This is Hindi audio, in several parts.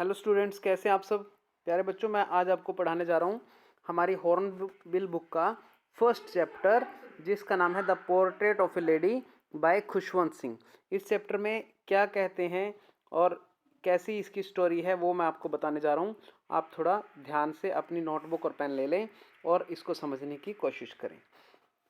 हेलो स्टूडेंट्स, कैसे हैं आप सब प्यारे बच्चों। मैं आज आपको पढ़ाने जा रहा हूँ हमारी हॉर्नबिल बुक का फर्स्ट चैप्टर, जिसका नाम है The portrait of a Lady by Khushwant Singh. इस चैप्टर में क्या कहते हैं और कैसी इसकी स्टोरी है वो मैं आपको बताने जा रहा हूँ। आप थोड़ा ध्यान से अपनी नोटबुक और पेन ले लें और इसको समझने की कोशिश करें,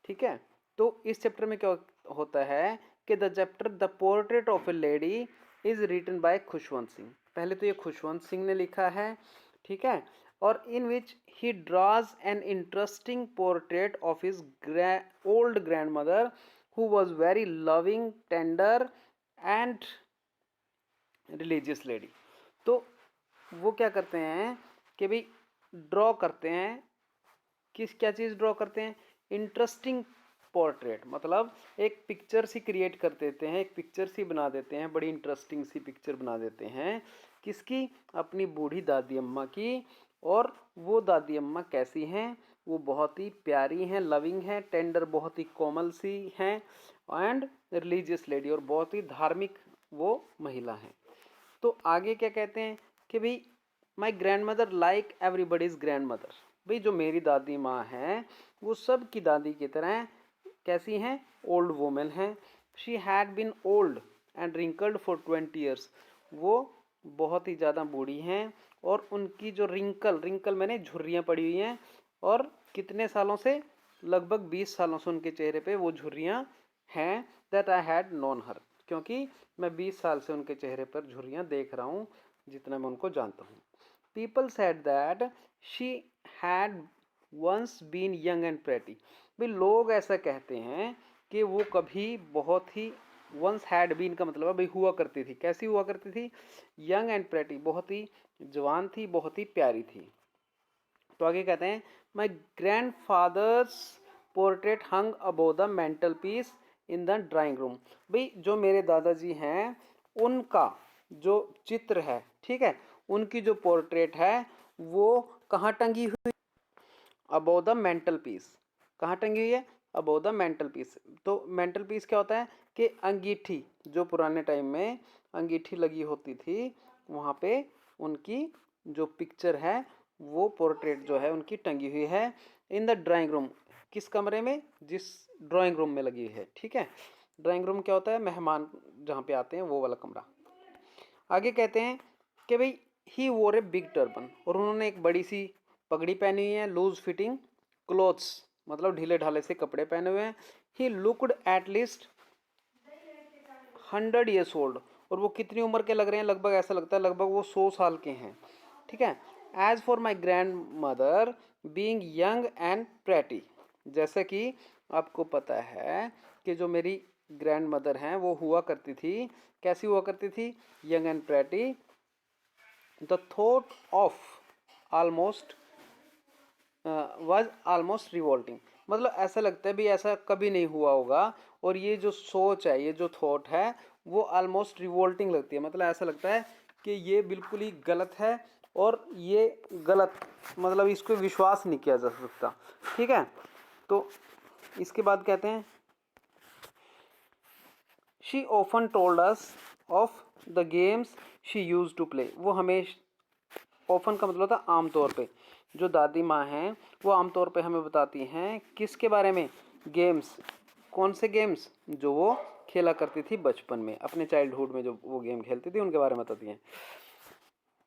ठीक है। तो इस चैप्टर में क्या होता है कि the chapter the portrait of a lady is written by Khushwant Singh. पहले तो ये खुशवंत सिंह ने लिखा है, ठीक है। और in which he draws an interesting portrait of his old grandmother who was very loving, tender and religious lady. तो वो क्या करते हैं कि भाई ड्रॉ करते हैं, क्या चीज़ ड्रॉ करते हैं, इंटरेस्टिंग पोर्ट्रेट, मतलब एक पिक्चर सी क्रिएट कर देते हैं, एक पिक्चर सी बना देते हैं, बड़ी इंटरेस्टिंग सी पिक्चर बना देते हैं। किसकी? अपनी बूढ़ी दादी अम्मा की। और वो दादी अम्मा कैसी हैं? वो बहुत ही प्यारी हैं, लविंग हैं, टेंडर बहुत ही कोमल सी हैं, एंड रिलीजियस लेडी, और बहुत ही धार्मिक वो महिला हैं। तो आगे क्या कहते हैं कि भाई my grand mother like everybody's grand mother. भाई जो मेरी दादी माँ हैं वो सब की दादी की तरह कैसी हैं? ओल्ड वुमेन हैं। She had been old and wrinkled for 20 years. वो बहुत ही ज़्यादा बूढ़ी हैं और उनकी जो रिंकल मैंने झुर्रियाँ पड़ी हुई हैं, और कितने सालों से? लगभग 20 सालों से उनके चेहरे पे वो झुर्रियाँ हैं। दैट आई हैड नोन हर, क्योंकि मैं 20 साल से उनके चेहरे पर झुर्रियाँ देख रहा हूँ, जितना मैं उनको जानता हूँ। People said that she had once been young and pretty. भाई लोग ऐसा कहते हैं कि वो कभी बहुत ही, वंस हैड बीन का मतलब है भाई हुआ करती थी। कैसी हुआ करती थी? यंग एंड प्रेटी, बहुत ही जवान थी, बहुत ही प्यारी थी। तो आगे कहते हैं my grandfather's portrait hung above the mantel piece in the drawing room. भाई जो मेरे दादाजी हैं उनका जो चित्र है, ठीक है, उनकी जो पोर्ट्रेट है वो कहाँ टंगी हुई? Above the mantel piece. कहाँ टंगी हुई है? Above the mantel piece. तो मेंटल पीस क्या होता है कि अंगीठी, जो पुराने टाइम में अंगीठी लगी होती थी, वहाँ पे उनकी जो पिक्चर है, वो पोर्ट्रेट जो है उनकी टंगी हुई है इन द ड्राइंग रूम। किस कमरे में? जिस ड्राइंग रूम में लगी है, ठीक है। ड्राइंग रूम क्या होता है? मेहमान जहाँ पे आते हैं वो वाला कमरा। आगे कहते हैं कि भाई ही वोर ए बिग टर्बन, और उन्होंने एक बड़ी सी पगड़ी पहनी हुई है। लूज फिटिंग क्लोथ्स, मतलब ढीले ढाले से कपड़े पहने हुए हैं। He looked at least 100 years old, और वो कितनी उम्र के लग रहे हैं? लगभग ऐसा लगता है लगभग वो 100 साल के हैं, ठीक है। As for my grandmother being young and pretty, जैसे कि आपको पता है कि जो मेरी ग्रैंड मदर हैं वो हुआ करती थी, कैसी हुआ करती थी? Young and pretty. The thought of almost was almost revolting, मतलब ऐसा लगता है भी ऐसा कभी नहीं हुआ होगा। और ये जो सोच है, ये जो थॉट है, वो ऑलमोस्ट रिवोल्टिंग लगती है, मतलब ऐसा लगता है कि ये बिल्कुल ही गलत है, और ये गलत, मतलब इसको विश्वास नहीं किया जा सकता, ठीक है। तो इसके बाद कहते हैं she often told us of the games she used to play. वो हमेशा, ऑफन का मतलब होता है आमतौर पे, जो दादी माँ हैं वो आमतौर पे हमें बताती हैं किसके बारे में? गेम्स। कौन से गेम्स? जो वो खेला करती थी बचपन में, अपने चाइल्डहुड में जो वो गेम खेलती थी उनके बारे में बताती हैं।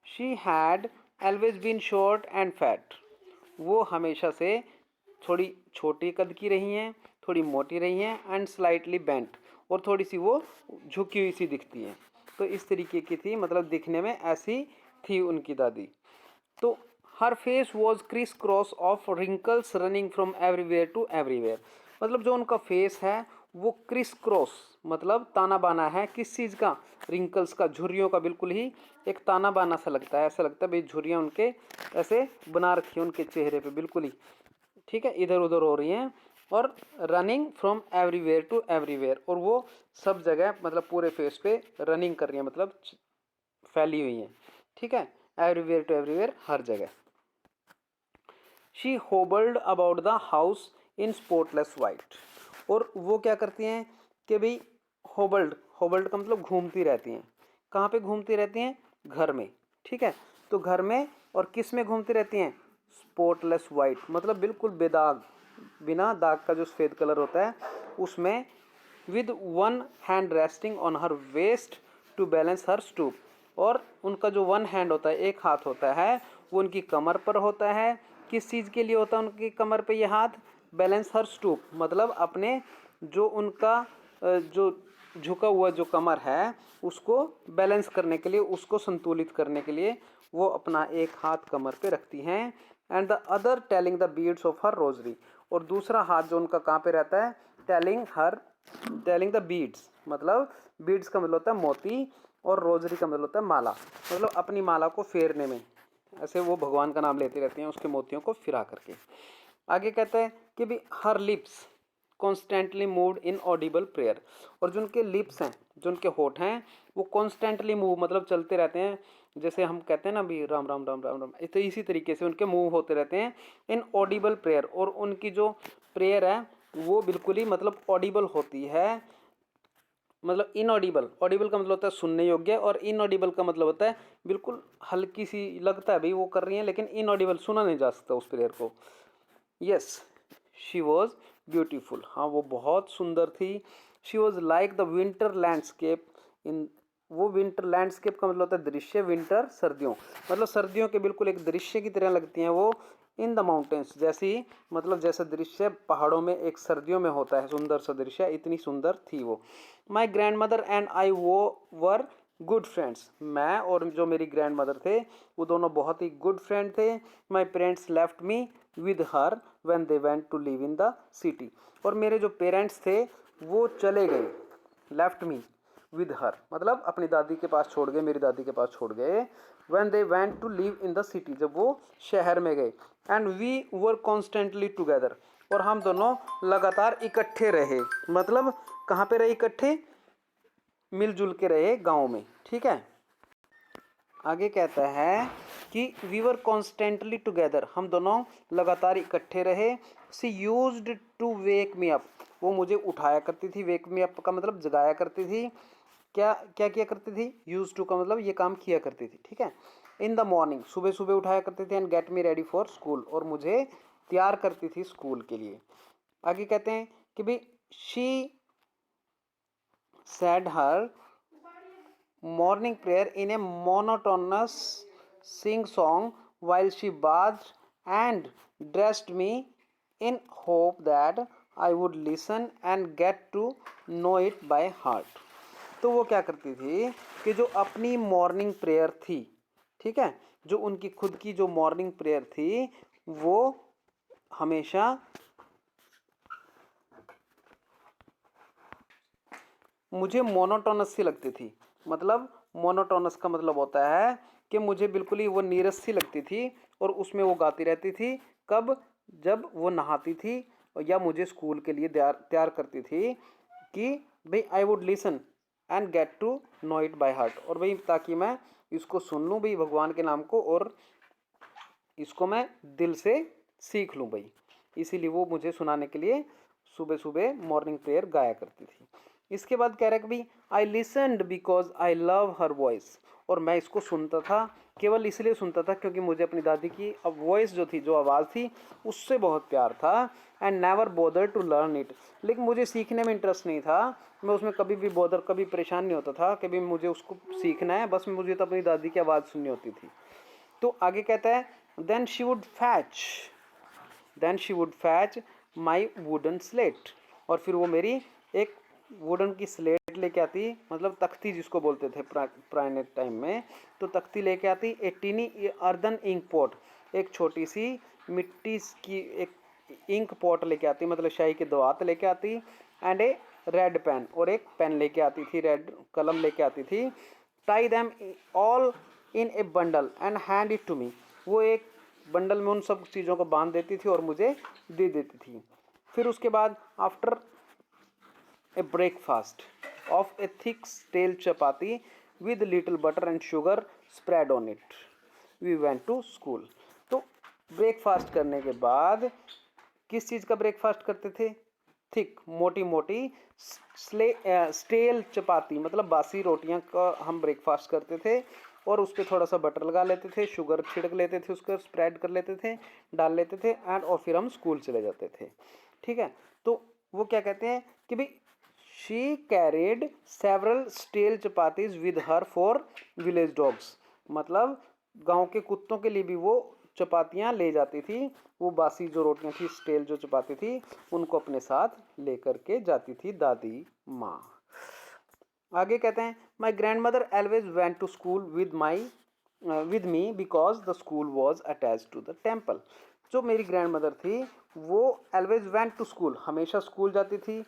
She had always been short and fat. वो हमेशा से थोड़ी छोटी कद की रही हैं, थोड़ी मोटी रही हैं, एंड स्लाइटली बेंट, और थोड़ी सी वो झुकी हुई सी दिखती हैं। तो इस तरीके की थी, मतलब दिखने में ऐसी थी उनकी दादी। तो her face was criss cross of wrinkles running from everywhere to everywhere, मतलब जो उनका फेस है वो क्रिस क्रॉस, मतलब ताना बाना है। किस चीज़ का? रिंकल्स का, झुर्रियों का, बिल्कुल ही एक ताना बाना सा लगता है। ऐसा लगता है भाई झुर्रियाँ उनके ऐसे बना रखी हैं उनके चेहरे पे, बिल्कुल ही, ठीक है, इधर उधर हो रही हैं। और running from everywhere to everywhere, और वो सब जगह, मतलब पूरे फेस पे रनिंग कर रही हैं, मतलब फैली हुई हैं, ठीक है। एवरीवेयर टू एवरीवेयर, हर जगह। She hobbled about the house in spotless white, और वो क्या करती हैं कि भाई होबल्ड, होबल्ड का मतलब घूमती रहती हैं। कहाँ पे घूमती रहती हैं? घर में, ठीक है। तो घर में और किस में घूमती रहती हैं? स्पॉटलेस वाइट, मतलब बिल्कुल बेदाग, बिना दाग का जो सफ़ेद कलर होता है उसमें। With one hand resting on her waist to balance her stoop, और उनका जो वन हैंड होता है, एक हाथ होता है, वो उनकी कमर पर होता है। किस चीज़ के लिए होता है उनकी कमर पे ये हाथ? बैलेंस हर स्टूप, मतलब अपने जो उनका जो झुका हुआ जो कमर है उसको बैलेंस करने के लिए, उसको संतुलित करने के लिए वो अपना एक हाथ कमर पे रखती हैं। And the other telling the beads of her rosary, और दूसरा हाथ जो उनका कहाँ पे रहता है? टेलिंग द बीड्स, मतलब बीड्स का मतलब होता है मोती, और रोजरी का मतलब होता है माला, मतलब अपनी माला को फेरने में, ऐसे वो भगवान का नाम लेती रहती हैं उसके मोतियों को फिरा करके। आगे कहते हैं कि भी हर lips constantly moved in Audible prayer, और जो उनके लिप्स हैं, जो उनके होठ हैं, वो कॉन्स्टेंटली मूव, मतलब चलते रहते हैं, जैसे हम कहते हैं ना भी राम राम राम राम राम, तो इसी तरीके से उनके मूव होते रहते हैं इन ऑडिबल प्रेयर। और उनकी जो प्रेयर है वो बिल्कुल ही मतलब ऑडिबल होती है, मतलब इनऑडिबल, ऑडिबल का मतलब होता है सुनने योग्य, और इनऑडिबल का मतलब होता है बिल्कुल हल्की सी लगता है भाई वो कर रही हैं, लेकिन इनऑडिबल, सुना नहीं जा सकता उस प्रेयर को। यस, शी वॉज ब्यूटीफुल, हाँ वो बहुत सुंदर थी। She was like the winter landscape इन, वो विंटर लैंडस्केप का मतलब होता है दृश्य, विंटर सर्दियों, मतलब सर्दियों के बिल्कुल एक दृश्य की तरह लगती हैं वो। इन द माउंटेन्स, जैसी मतलब जैसा दृश्य पहाड़ों में एक सर्दियों में होता है सुंदर सा दृश्य, इतनी सुंदर थी वो। My grand mother and I वो वर गुड फ्रेंड्स, मैं और जो मेरी ग्रैंड मदर थे वो दोनों बहुत ही गुड फ्रेंड थे। My parents left me with her when they went to live in the city, और मेरे जो पेरेंट्स थे वो चले गए, लेफ्ट मी विद हर मतलब अपनी दादी के पास छोड़ गए, मेरी दादी के पास छोड़ गए। When they went to live in the city, जब वो शहर में गए। And we were constantly together, और हम दोनों लगातार इकट्ठे रहे, मतलब कहाँ पे रहे इकट्ठे? मिलजुल के रहे गाँव में, ठीक है। आगे कहता है कि वी वर कॉन्स्टेंटली टुगेदर, हम दोनों लगातार इकट्ठे रहे। She used to wake me up, वो मुझे उठाया करती थी, वेक मी अप का मतलब जगाया करती थी। क्या क्या किया करती थी? यूज टू का मतलब ये काम किया करती थी, ठीक है। इन द मॉर्निंग, सुबह सुबह उठाया करती थी। And get me ready for school, और मुझे तैयार करती थी स्कूल के लिए। आगे कहते हैं कि भाई she said her morning prayer in a monotonous sing song while she bathed and dressed me in hope that I would listen and get to know it by heart। तो वो क्या करती थी कि जो अपनी मॉर्निंग प्रेयर थी, ठीक है, जो उनकी खुद की जो मॉर्निंग प्रेयर थी वो हमेशा मुझे मोनोटोनस सी लगती थी। मतलब मोनोटोनस का मतलब होता है कि मुझे बिल्कुल ही वो नीरस सी लगती थी, और उसमें वो गाती रहती थी। कब? जब वो नहाती थी या मुझे स्कूल के लिए तैयार करती थी कि भाई I would listen and get to know it by heart, और भाई ताकि मैं इसको सुन लूँ भाई भगवान के नाम को, और इसको मैं दिल से सीख लूँ भाई। इसीलिए वो मुझे सुनाने के लिए सुबह सुबह मॉर्निंग प्रेयर गाया करती थी। इसके बाद कह रहा है कि भाई I listened because I love her voice, और मैं इसको सुनता था, केवल इसलिए सुनता था क्योंकि मुझे अपनी दादी की अब वॉइस जो थी, जो आवाज़ थी, उससे बहुत प्यार था। And never bother to learn it, लेकिन मुझे सीखने में इंटरेस्ट नहीं था। मैं उसमें कभी भी कभी परेशान नहीं होता था, कभी मुझे उसको सीखना है, बस मुझे तो अपनी दादी की आवाज़ सुननी होती थी। तो आगे कहता है then she would fetch my wooden slate, और फिर वो मेरी एक वुडन की स्लेट लेके आती, मतलब तख्ती जिसको बोलते थे पुराने टाइम में, तो तख्ती लेके आती। ए टीनी अर्दन इंक पॉट, एक छोटी सी मिट्टी की एक इंक पॉट लेके आती, मतलब शाही के दवात लेके आती। एंड ए रेड पेन, और एक पेन लेके आती थी, रेड कलम लेके आती थी। Tie them all in a bundle and hand it to me, वो एक बंडल में उन सब चीज़ों को बांध देती थी और मुझे दे देती थी। फिर उसके बाद after a breakfast of a thick stale chapati with little butter and sugar spread on it we went to school. तो ब्रेकफास्ट करने के बाद किस चीज़ का ब्रेकफास्ट करते थे? थिक, मोटी मोटी स्टेल चपाती, मतलब बासी रोटियां का हम ब्रेकफास्ट करते थे। और उस पर थोड़ा सा बटर लगा लेते थे, शुगर छिड़क लेते थे, उसको स्प्रेड कर लेते थे, डाल लेते थे एंड और फिर हम स्कूल चले जाते थे। ठीक है, तो वो क्या कहते हैं कि भाई she carried several steel chapatis with her for village dogs, मतलब गांव के कुत्तों के लिए भी वो चपातियाँ ले जाती थी। वो बासी जो रोटियाँ थी, स्टील जो चपाती थी, उनको अपने साथ लेकर के जाती थी दादी माँ। आगे कहते हैं my grandmother always went to school with me because the school was attach to the temple. जो मेरी ग्रैंड मदर थी वो एलवेज वेंट टू स्कूल, हमेशा स्कूल जाती थी,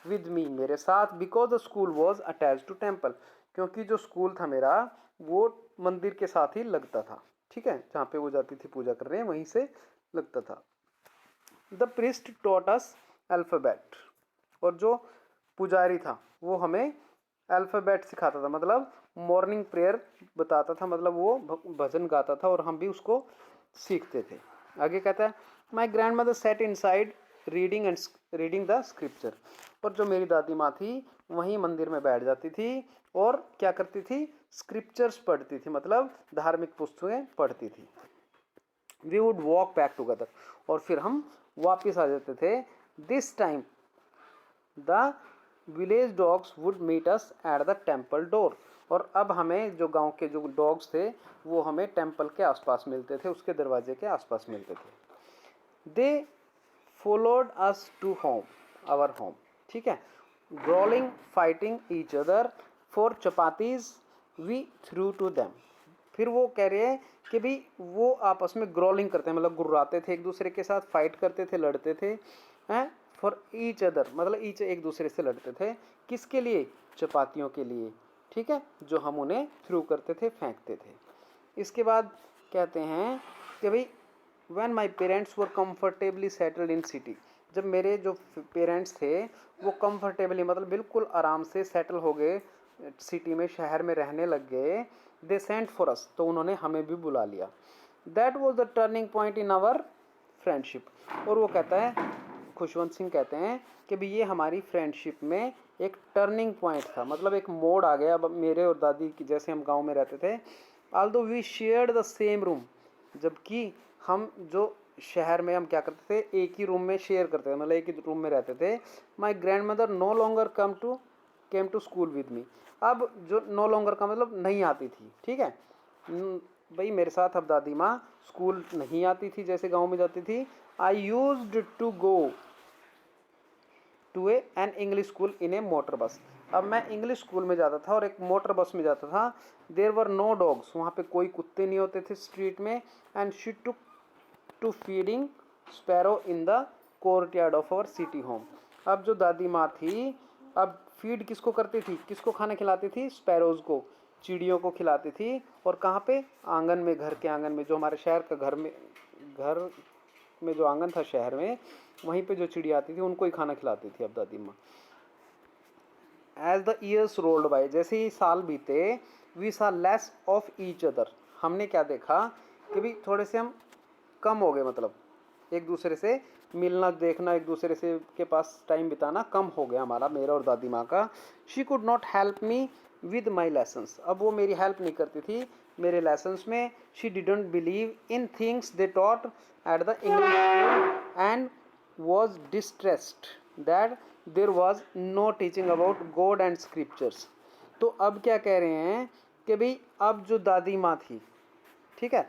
विद मी मेरे साथ, because the school was attach to temple, क्योंकि जो स्कूल था मेरा वो मंदिर के साथ ही लगता था। ठीक है, जहाँ पे वो जाती थी पूजा करने वहीं से लगता था। The priest taught us alphabet, और जो पुजारी था वो हमें अल्फ़ाबेट सिखाता था, मतलब मॉर्निंग प्रेयर बताता था, मतलब वो भजन गाता था और हम भी उसको सीखते थे। आगे कहता है my grand mother said in side reading the scripture, और जो मेरी दादी माँ थी वहीं मंदिर में बैठ जाती थी और क्या करती थी, स्क्रिप्चर्स पढ़ती थी, मतलब धार्मिक पुस्तकें पढ़ती थी। We would walk back together, और फिर हम वापस आ जाते थे। This time the village dogs would meet us at the temple door, और अब हमें जो गांव के जो डॉग्स थे वो हमें टेम्पल के आसपास मिलते थे, उसके दरवाजे के आसपास मिलते थे। They followed us to home, our home. ठीक है, growling fighting each other for chapatis we threw to them. फिर वो कह रहे हैं कि भाई वो आपस में ग्रोलिंग करते हैं, मतलब गुर्राते थे एक दूसरे के साथ, फाइट करते थे, लड़ते थे हैं, फॉर ईच अदर मतलब ईच एक दूसरे से लड़ते थे, किसके लिए, चपातियों के लिए। ठीक है, जो हम उन्हें थ्रू करते थे, फेंकते थे। इसके बाद कहते हैं कि भाई when my parents were comfortably settled in city, जब मेरे जो पेरेंट्स थे वो कंफर्टेबली मतलब बिल्कुल आराम से सेटल हो गए सिटी में, शहर में रहने लग गए, दे सेंट फॉर अस, तो उन्होंने हमें भी बुला लिया। That was the turning point in our friendship, और वो कहता है खुशवंत सिंह कहते हैं कि भाई ये हमारी फ्रेंडशिप में एक टर्निंग पॉइंट था, मतलब एक मोड़ आ गया। अब मेरे और दादी की, जैसे हम गांव में रहते थे, although we shared the same room, जबकि हम जो शहर में हम क्या करते थे, एक ही रूम में शेयर करते थे, मतलब एक ही रूम में रहते थे। My grandmother no longer came to school with me, अब जो नो लॉन्गर का मतलब नहीं आती थी। ठीक है, भाई मेरे साथ अब दादी माँ स्कूल नहीं आती थी जैसे गांव में जाती थी। I used to go to an English school in a motor bus, अब मैं इंग्लिश स्कूल में जाता था और एक मोटर बस में जाता था। देयर वर नो डॉग्स, वहाँ पे कोई कुत्ते नहीं होते थे स्ट्रीट में। And she took to feeding sparrow in the courtyard of our city home, अब जो दादी माँ थी अब फीड किसको करती थी, किसको खाना खिलाती थी, स्पैरोज को, चिड़ियों को खिलाती थी। और कहाँ पे, आंगन में, घर के आंगन में, जो हमारे शहर का घर में जो आंगन था शहर में, वहीं पे जो चिड़िया आती थी उनको ही खाना खिलाती थी अब दादी माँ। As the years rolled by, जैसे ही साल बीते, we saw less of each other, हमने क्या देखा कि भी थोड़े से हम कम हो गए, मतलब एक दूसरे से मिलना देखना, एक दूसरे से के पास टाइम बिताना कम हो गया हमारा, मेरा और दादी माँ का। She could not help me with my lessons, अब वो मेरी हेल्प नहीं करती थी मेरे लेसन्स में। She didn't believe in things they taught at the English school and was distressed that there was no teaching about God and scriptures. तो अब क्या कह रहे हैं कि भाई अब जो दादी माँ थी, ठीक है,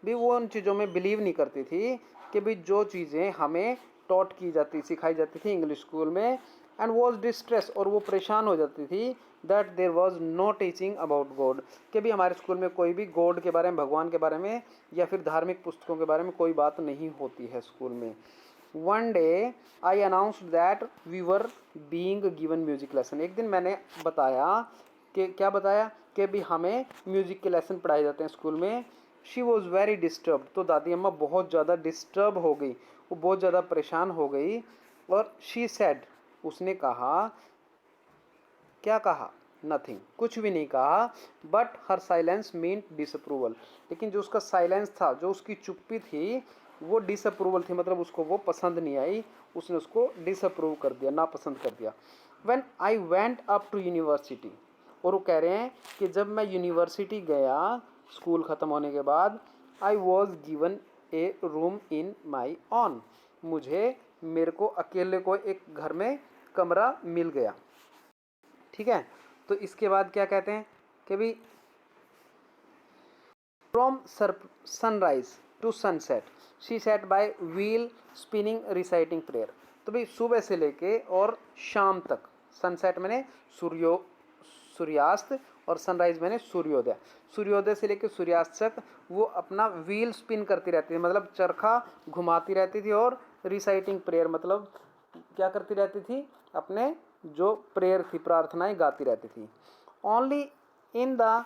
भी वो उन चीज़ों में बिलीव नहीं करती थी कि भाई जो चीज़ें हमें टॉट की जाती, सिखाई जाती थी इंग्लिश स्कूल में, एंड वॉज डिस्ट्रेस, और वो परेशान हो जाती थी, that there was no teaching about God, कि भी हमारे स्कूल में कोई भी गॉड के बारे में, भगवान के बारे में या फिर धार्मिक पुस्तकों के बारे में कोई बात नहीं होती है स्कूल में। One day I announced that we were being given music lesson, एक दिन मैंने बताया कि क्या बताया कि भी हमें म्यूजिक के लेसन पढ़ाए जाते हैं स्कूल में। शी वॉज वेरी डिस्टर्ब, तो दादी अम्मा बहुत ज़्यादा डिस्टर्ब हो गई, वो बहुत ज़्यादा परेशान हो गई। और शी सेड, उसने कहा, क्या कहा, नथिंग, कुछ भी नहीं कहा, but her silence mean disapproval, लेकिन जो उसका साइलेंस था, जो उसकी चुप्पी थी, वो डिसअप्रूवल थी, मतलब उसको वो पसंद नहीं आई, उसने उसको डिसअप्रूव कर दिया, नापसंद कर दिया। When I went up to university, और वो कह रहे हैं कि जब मैं यूनिवर्सिटी गया स्कूल ख़त्म होने के बाद, I was given A room in my on, मेरे को अकेले को एक घर में कमरा मिल गया। ठीक है, तो इसके बाद क्या कहते हैं कि भाई from sunrise to sunset she sat by wheel spinning reciting prayer. तो भाई सुबह से लेके और शाम तक, सनसेट मैंने सूर्यास्त और सनराइज मैंने सूर्योदय, सूर्योदय से लेकर सूर्यास्त तक वो अपना व्हील स्पिन करती रहती थी, मतलब चरखा घुमाती रहती थी, और रिसाइटिंग प्रेयर मतलब क्या करती रहती थी, अपने जो प्रेयर थी, प्रार्थनाएं गाती रहती थी। Only in the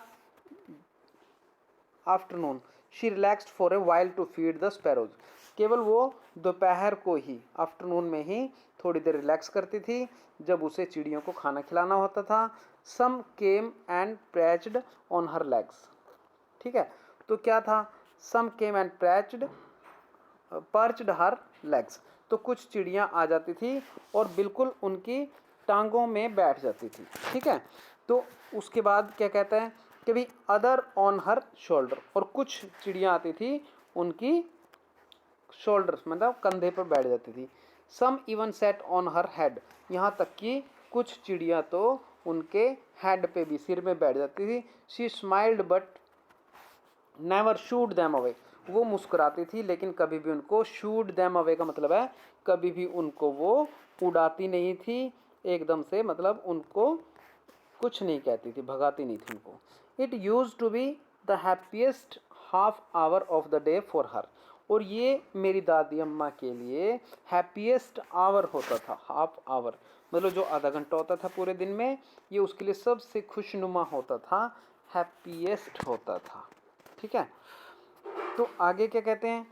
afternoon she relaxed for a while to feed the sparrows. केवल वो दोपहर को ही, आफ्टरनून में ही थोड़ी देर रिलैक्स करती थी, जब उसे चिड़ियों को खाना खिलाना होता था। Some came and perched on her legs. ठीक है, तो क्या था, some came and पर्च्ड her legs, तो कुछ चिड़ियाँ आ जाती थी और बिल्कुल उनकी टांगों में बैठ जाती थी। ठीक है, तो उसके बाद क्या कहता है कि भाई अदर ऑन हर शोल्डर, और कुछ चिड़ियाँ आती थी उनकी शोल्डर्स मतलब कंधे पर बैठ जाती थी। Some even sat on her head, यहाँ तक कि कुछ चिड़ियाँ तो उनके हेड पे भी, सिर में बैठ जाती थी। She smiled but never should them away, वो मुस्कुराती थी लेकिन कभी भी उनको, शूड दैम अवे का मतलब है कभी भी उनको वो उड़ाती नहीं थी एकदम से, मतलब उनको कुछ नहीं कहती थी, भगाती नहीं थी उनको। It use to be the happiest half hour of the day for her, और ये मेरी दादी अम्मा के लिए हैप्पीएस्ट आवर होता था। हाफ आवर मतलब जो आधा घंटा होता था पूरे दिन में, ये उसके लिए सबसे खुशनुमा होता था, हैप्पीएस्ट होता था। ठीक है, तो आगे क्या कहते हैं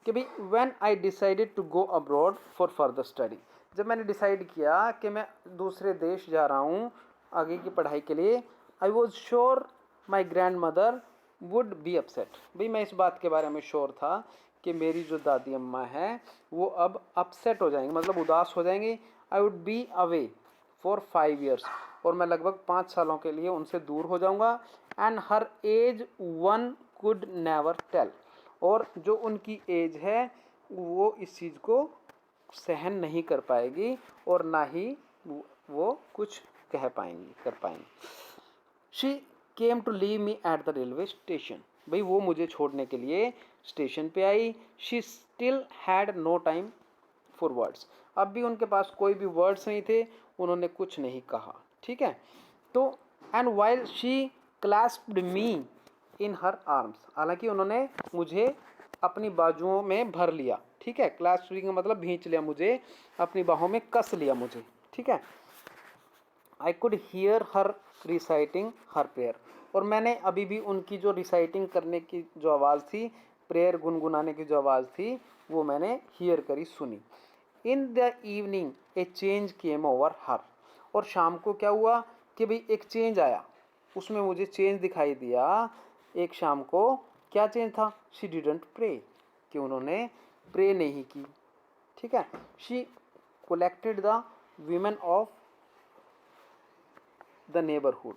कि भाई when I decided to go abroad for further study, जब मैंने डिसाइड किया कि मैं दूसरे देश जा रहा हूँ आगे की पढ़ाई के लिए, I was sure my grand mother would be upset, भाई मैं इस बात के बारे में श्योर था कि मेरी जो दादी अम्मा है वो अब अपसेट हो जाएंगी, मतलब उदास हो जाएंगी। I would be away for 5 years, और मैं लगभग 5 सालों के लिए उनसे दूर हो जाऊंगा। And her age one could never tell, और जो उनकी एज है वो इस चीज़ को सहन नहीं कर पाएगी और ना ही वो कुछ कह पाएंगी, कर पाएंगी। She came to leave me at the railway station, भाई वो मुझे छोड़ने के लिए स्टेशन पे आई। She still had no time for words, अब भी उनके पास कोई भी वर्ड्स नहीं थे, उन्होंने कुछ नहीं कहा। ठीक है, तो and while she clasped me in her arms, हालांकि उन्होंने मुझे अपनी बाजुओं में भर लिया। ठीक है, क्लैस्प का मतलब भींच लिया, मुझे अपनी बाहों में कस लिया मुझे। ठीक है, I could hear her reciting her prayer, और मैंने अभी भी उनकी जो रिसाइटिंग करने की जो आवाज़ थी, प्रेयर गुनगुनाने की जो आवाज़ थी, वो मैंने हियर करी, सुनी। In the evening A change came over हर, और शाम को क्या हुआ कि भाई एक चेंज आया, उसमें मुझे चेंज दिखाई दिया। एक शाम को क्या चेंज था, शी डिडंट प्रे, कि उन्होंने प्रे नहीं की। ठीक है, she collected the women of the neighbourhood,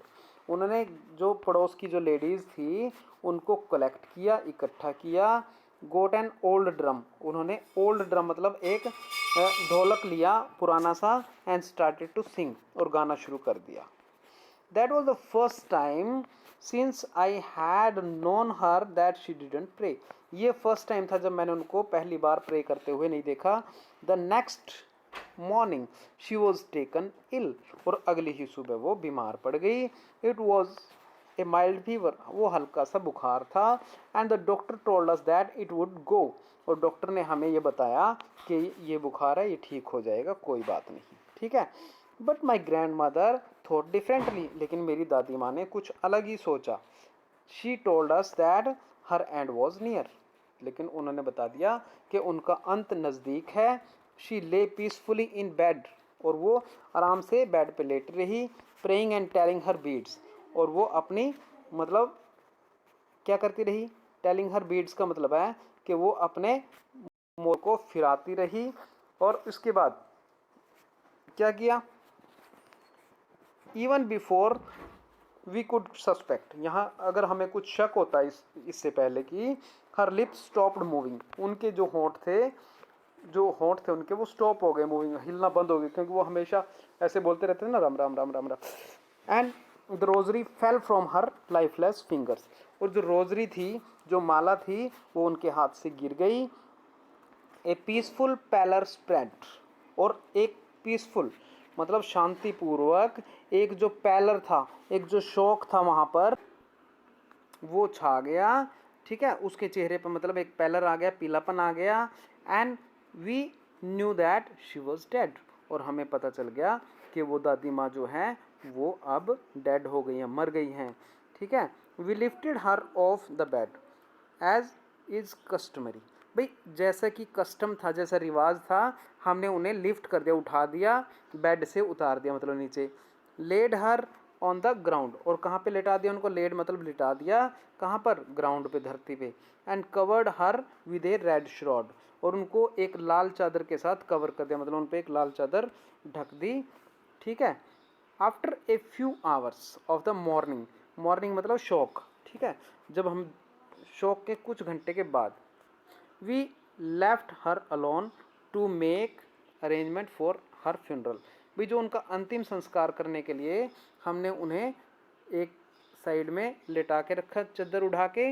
उन्होंने जो पड़ोस की जो लेडीज़ थी उनको कलेक्ट किया, इकट्ठा किया। गोट एन ओल्ड ड्रम, उन्होंने ओल्ड ड्रम मतलब एक ढोलक लिया पुराना सा, एंड स्टार्टेड टू सिंग, और गाना शुरू कर दिया। That was the first time since I had known her that she didn't pray, ये फर्स्ट टाइम था जब मैंने उनको पहली बार प्रे करते हुए नहीं देखा। The next morning she was taken ill, और अगली ही सुबह वो बीमार पड़ गई। It was a mild fever, वो हल्का सा बुखार था। And the doctor told us that it would go, और डॉक्टर ने हमें ये बताया कि ये बुखार है, ये ठीक हो जाएगा, कोई बात नहीं। ठीक है, but my grand mother thought differently, लेकिन मेरी दादी माँ ने कुछ अलग ही सोचा। She told us that her and was near, लेकिन उन्होंने बता दिया कि उनका अंत नज़दीक है। शी ले पीसफुली इन बेड, और वो आराम से बेड पे लेट रही। Praying and telling her beads, और वो अपनी मतलब क्या करती रही, टेलिंग हर बीड्स का मतलब है कि वो अपने मोर को फिराती रही। और उसके बाद क्या किया, even before we could suspect, यहाँ अगर हमें कुछ शक होता है इससे पहले कि हर लिप्स स्टॉप्ड मूविंग, उनके जो होंठ थे उनके वो स्टॉप हो गए मूविंग, हिलना बंद हो गए, क्योंकि वो हमेशा ऐसे बोलते रहते थे ना, Ram Ram Ram Ram Ram. And the rosary fell from her lifeless fingers, और जो रोजरी थी, जो माला थी, वो उनके हाथ से गिर गई। ए पीसफुल पैलर स्प्रेड, और एक पीसफुल मतलब शांतिपूर्वक एक जो पैलर था, एक जो शौक था वहाँ पर, वो छा गया। ठीक है, उसके चेहरे पर मतलब एक पैलर आ गया, पीलापन आ गया। And we knew that she was dead, और हमें पता चल गया कि वो दादी माँ जो हैं वो अब डेड हो गई हैं, मर गई हैं। ठीक है, we lifted her off the bed as is customary, भाई जैसा कि कस्टम था, जैसा रिवाज था, हमने उन्हें लिफ्ट कर दिया, उठा दिया, बेड से उतार दिया मतलब नीचे। Laid her on the ground, और कहाँ पे लेटा दिया उनको, लेड मतलब लिटा दिया, कहाँ पर, ग्राउंड पे, धरती पे। And covered her with a red shroud, और उनको एक लाल चादर के साथ कवर कर दिया, मतलब उन पर एक लाल चादर ढक दी। ठीक है, after a few hours of the morning, morning मतलब शौक, ठीक है, जब हम शौक के कुछ घंटे के बाद, we left her alone to make arrangement for her funeral, भी जो उनका अंतिम संस्कार करने के लिए हमने उन्हें एक साइड में लेटा के रखा, चादर उठा के,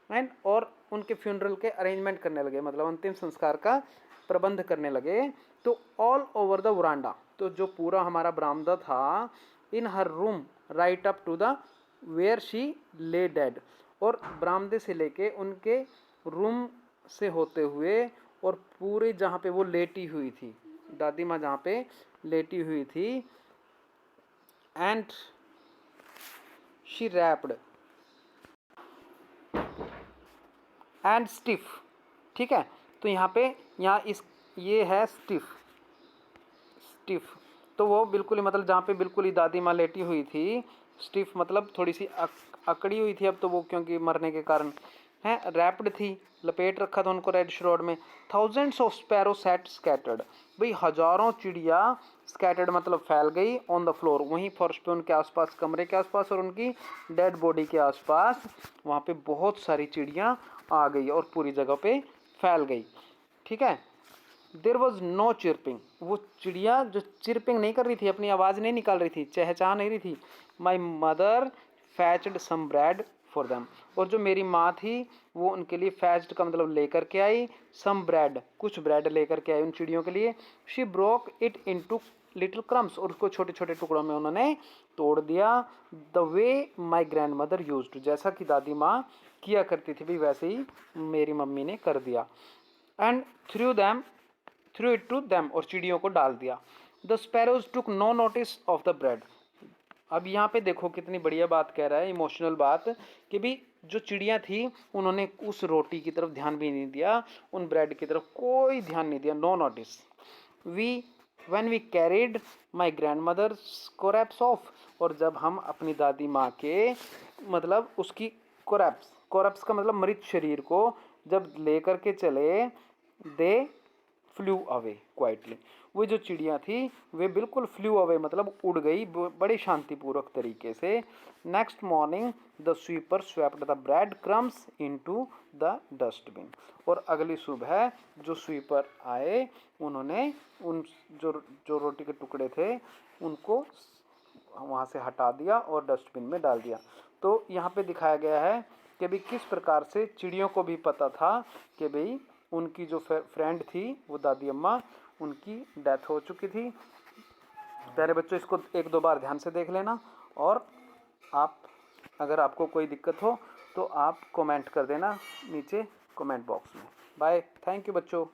एंड और उनके फ्यूनरल के अरेंजमेंट करने लगे, मतलब अंतिम संस्कार का प्रबंध करने लगे। तो ऑल ओवर द वरांडा, तो जो पूरा हमारा बरामदा था, in her room right up to the where she lay dead, और बरामदे से लेके उनके रूम से होते हुए, और पूरे जहाँ पे वो लेटी हुई थी, दादी माँ जहाँ पे लेटी हुई थी, and she wrapped and stiff. ठीक है, तो यहाँ पे ये है स्टिफ, स्टिफ, तो वो बिल्कुल ही मतलब जहाँ पे बिल्कुल ही दादी माँ लेटी हुई थी, स्टिफ मतलब थोड़ी सी अकड़ी हुई थी अब तो वो, क्योंकि मरने के कारण है, रैप्ड थी, लपेट रखा था उनको रेड श्रॉड में। Thousands of sparrow set scattered, भाई हजारों चिड़िया, स्कैटर्ड मतलब फैल गई, ऑन द फ्लोर, वहीं फर्श पे उनके आसपास, कमरे के आसपास और उनकी डेड बॉडी के आसपास, वहाँ पे बहुत सारी चिड़िया आ गई और पूरी जगह पे फैल गई। ठीक है, देर वॉज नो चिरपिंग, वो चिड़िया जो चिरपिंग नहीं कर रही थी, अपनी आवाज़ नहीं निकाल रही थी, चहचहा नहीं रही थी। My mother fetched some bread for them, और जो मेरी माँ थी वो उनके लिए फैच्ड का मतलब लेकर के आई, सम ब्रेड कुछ ब्रेड लेकर के आई उन चिड़ियों के लिए। She broke it into little crumbs, और उसको छोटे छोटे टुकड़ों में उन्होंने तोड़ दिया। The way my grand mother used, जैसा कि दादी माँ किया करती थी, भी वैसे ही मेरी मम्मी ने कर दिया। And threw it to them, और चिड़ियों को डाल दिया। The sparrows took no notice of the bread, अब यहाँ पे देखो कितनी बढ़िया बात कह रहा है, इमोशनल बात, कि भी जो चिड़िया थी उन्होंने उस रोटी की तरफ ध्यान भी नहीं दिया, उन ब्रेड की तरफ कोई ध्यान नहीं दिया, no notice. When we carried my grandmother corpse off, और जब हम अपनी दादी माँ के मतलब उसकी कोरैप्स का मतलब मृत शरीर को जब लेकर के चले, दे फ्लू अवे क्वाइटली, वो जो चिड़िया थी वे बिल्कुल फ्लू अवे मतलब उड़ गई बड़ी शांतिपूर्वक तरीके से। Next morning the sweeper swept the bread crumbs into the dustbin, और अगली सुबह जो स्वीपर आए उन्होंने उन जो रोटी के टुकड़े थे उनको वहाँ से हटा दिया और डस्टबिन में डाल दिया। तो यहाँ पे दिखाया गया है कि भाई किस प्रकार से चिड़ियों को भी पता था कि भाई उनकी जो फ्रेंड थी वो दादी अम्मा, उनकी डेथ हो चुकी थी। प्यारे बच्चों, इसको एक दो बार ध्यान से देख लेना, और आप अगर आपको कोई दिक्कत हो तो आप कमेंट कर देना नीचे कमेंट बॉक्स में। बाय, थैंक यू बच्चों।